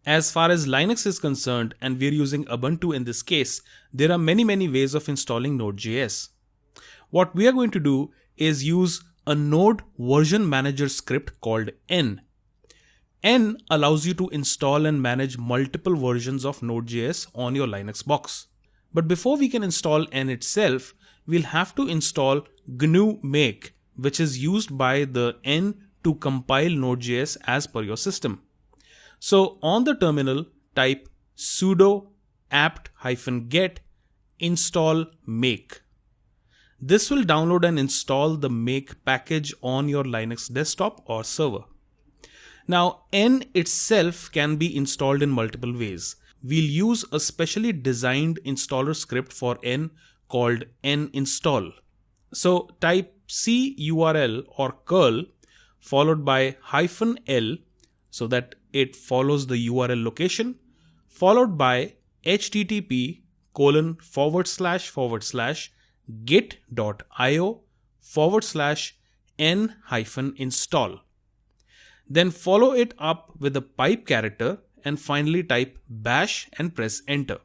As far as Linux is concerned, and we're using Ubuntu in this case, there are many ways of installing Node.js. What we are going to do is use a Node version manager script called N. N allows you to install and manage multiple versions of Node.js on your Linux box. But before we can install N itself, we'll have to install GNU make, which is used by the N to compile Node.js as per your system. So on the terminal, type sudo apt-get install make. This will download and install the make package on your Linux desktop or server. Now, N itself can be installed in multiple ways. We'll use a specially designed installer script for N called ninstall. So type curl or curl followed by -l so that it follows the URL location, followed by http://git.io/n-install. Then follow it up with a pipe character and finally type bash and press enter.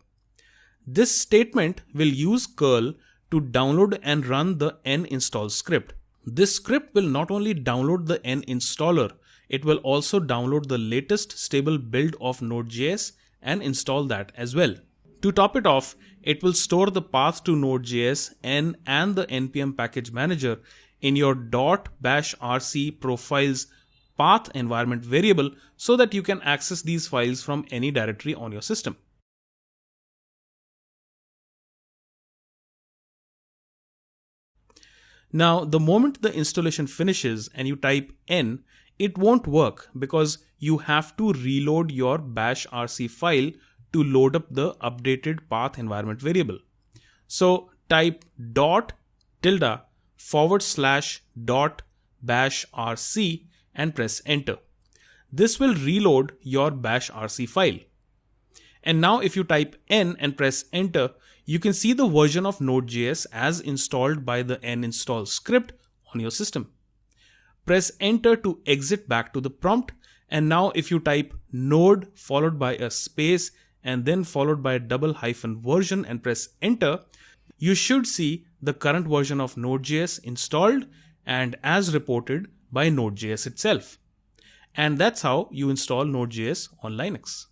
This statement will use curl to download and run the ninstall script. This script will not only download the ninstaller, it will also download the latest stable build of Node.js and install that as well. To top it off, it will store the path to Node.js, N and the npm package manager in your .bashrc profiles path environment variable so that you can access these files from any directory on your system. Now, the moment the installation finishes and you type N, it won't work because you have to reload your bashrc file to load up the updated path environment variable. So type $/.bashrc and press enter. This will reload your bashrc file. And now if you type N and press enter, you can see the version of Node.js as installed by the ninstall script on your system. Press enter to exit back to the prompt. And now if you type node followed by a space and then followed by a _version and press enter, you should see the current version of Node.js installed and as reported by Node.js itself. And that's how you install Node.js on Linux.